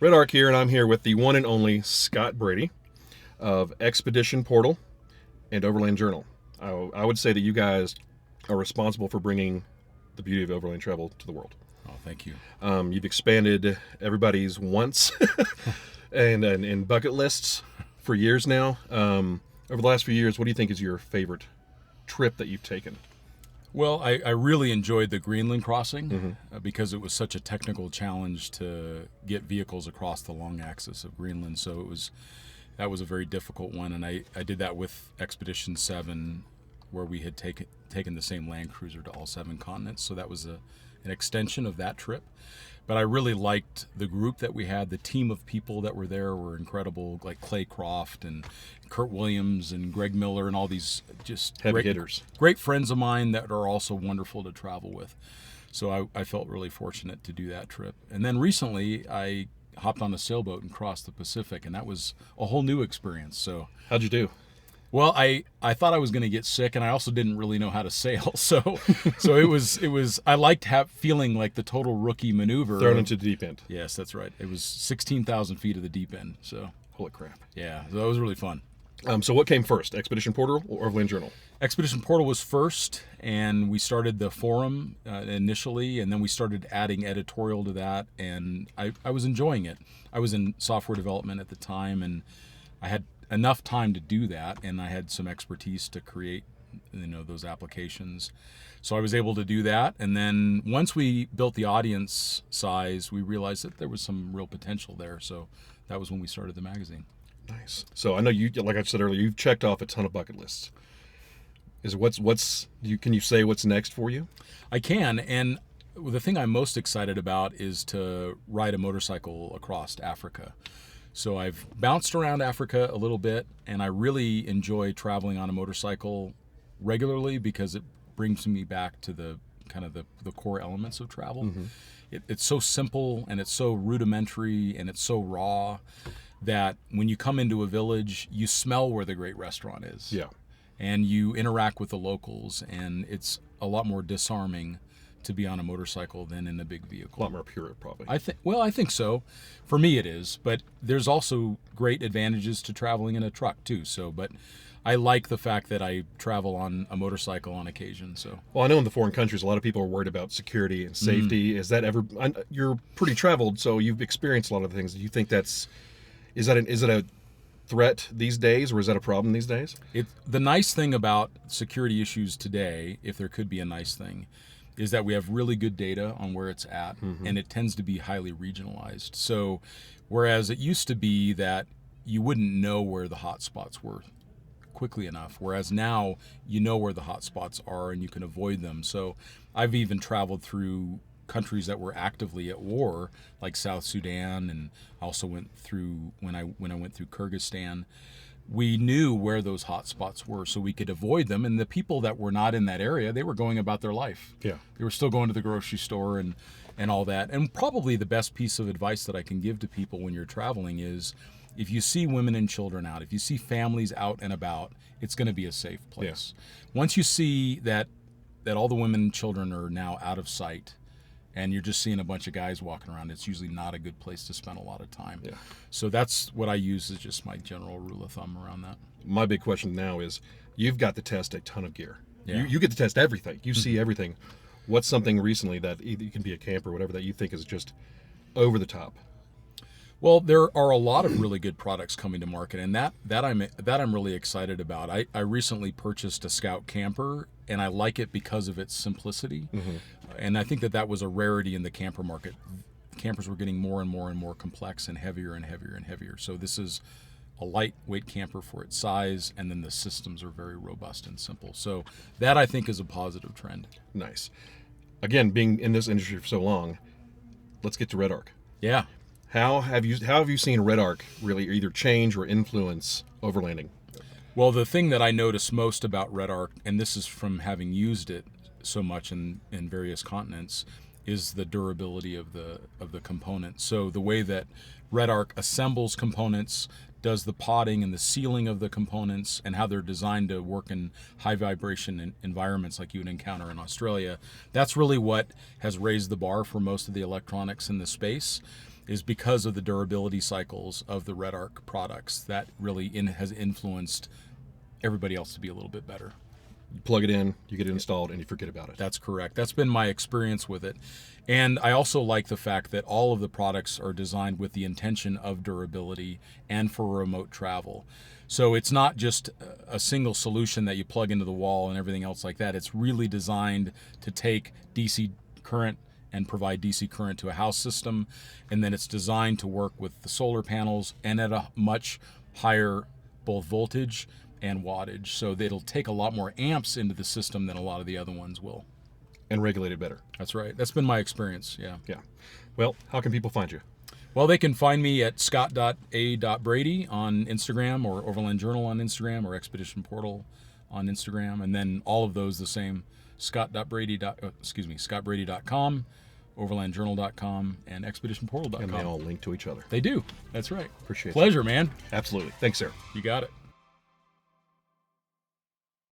REDARC here, and I'm here with the one and only Scott Brady of Expedition Portal and Overland Journal. I would say that you guys are responsible for bringing the beauty of overland travel to the world. Oh, thank you. You've expanded everybody's wants and bucket lists for years now. Over the last few years, what do you think is your favorite trip that you've taken? Well, I really enjoyed the Greenland crossing because it was such a technical challenge to get vehicles across the long axis of Greenland. So that was a very difficult one, and I did that with Expedition 7, where we had taken the same Land Cruiser to all 7 continents. So that was an extension of that trip. But I really liked the group that we had. The team of people that were there were incredible, like Clay Croft and Kurt Williams and Greg Miller and all these just Heavy hitters. Great friends of mine that are also wonderful to travel with. So I felt really fortunate to do that trip. And then recently I hopped on a sailboat and crossed the Pacific, and that was a whole new experience. So How'd you do? well, I thought I was going to get sick, and I also didn't really know how to sail. So it was I liked feeling like the total rookie maneuver. Thrown into the deep end. Yes, that's right. It was 16,000 feet of the deep end. So Holy crap. yeah, so that was really fun. So what came first, Expedition Portal or Overland Journal? Expedition Portal was first, and we started the forum initially, and then we started adding editorial to that, and I was enjoying it. I was in software development at the time, and I had enough time to do that, and I had some expertise to create those applications. So I was able to do that, and then once we built the audience size, we realized that there was some real potential there. So that was when we started the magazine. Nice. So I know you, like I said earlier, you've checked off a ton of bucket lists. Can you say what's next for you? I can, and the thing I'm most excited about is to ride a motorcycle across Africa. So I've bounced around Africa a little bit, and I really enjoy traveling on a motorcycle regularly because it brings me back to the kind of the core elements of travel. It's so simple, and it's so rudimentary, and it's so raw that when you come into a village, you smell where the great restaurant is. Yeah. And you interact with the locals, and it's a lot more disarming to be on a motorcycle than in a big vehicle. A lot more pure, probably. I think so. For me it is, but there's also great advantages to traveling in a truck too. But I like the fact that I travel on a motorcycle on occasion. So Well, I know in the foreign countries, a lot of people are worried about security and safety. Is that ever? You're pretty traveled, so you've experienced a lot of things. Do you think is it a threat these days, or is that a problem these days? The nice thing about security issues today, if there could be a nice thing, is that we have really good data on where it's at, and it tends to be highly regionalized. So whereas it used to be that you wouldn't know where the hot spots were quickly enough, whereas now you know where the hot spots are and you can avoid them. So I've even traveled through countries that were actively at war, like South Sudan, and also went through when I went through Kyrgyzstan. We knew where those hot spots were, so we could avoid them. And the people that were not in that area, they were going about their life. Yeah. They were still going to the grocery store and all that. And probably the best piece of advice that I can give to people when you're traveling is, if you see women and children out, if you see families out and about, it's going to be a safe place. Yeah. Once you see that all the women and children are now out of sight, and you're just seeing a bunch of guys walking around, it's usually not a good place to spend a lot of time. Yeah. So that's what I use as just my general rule of thumb around that. My big question now is, you've got to test a ton of gear. Yeah. You get to test everything. You see everything. What's something recently that either you can be a camper or whatever that you think is just over the top? Well, there are a lot of really good products coming to market, and that I'm really excited about. I recently purchased a Scout camper, and I like it because of its simplicity. And I think that was a rarity in the camper market. Campers were getting more and more and more complex and heavier and heavier and heavier. So this is a lightweight camper for its size, and then the systems are very robust and simple. So that, I think, is a positive trend. Nice. Again, being in this industry for so long, let's get to REDARC. Yeah. How have you seen REDARC really either change or influence overlanding? Well, the thing that I notice most about REDARC, and this is from having used it so much in various continents, is the durability of the components. So the way that REDARC assembles components, does the potting and the sealing of the components, and how they're designed to work in high vibration environments like you would encounter in Australia, that's really what has raised the bar for most of the electronics in the space. is because of the durability cycles of the REDARC products. That really has influenced everybody else to be a little bit better. You plug it in, you get it installed, and you forget about it. That's correct. That's been my experience with it. And I also like the fact that all of the products are designed with the intention of durability and for remote travel. So it's not just a single solution that you plug into the wall and everything else like that. It's really designed to take DC current and provide DC current to a house system. And then it's designed to work with the solar panels and at a much higher both voltage and wattage, so that it'll take a lot more amps into the system than a lot of the other ones will. And regulate it better. That's right. That's been my experience, yeah. Yeah. Well, how can people find you? Well, they can find me at scott.a.brady on Instagram, or Overland Journal on Instagram, or Expedition Portal on Instagram, and then all of those the same, scottbrady.com, overlandjournal.com, and expeditionportal.com. And they all link to each other. They do. That's right. Appreciate it. Pleasure, man. Absolutely. Thanks, sir. You got it.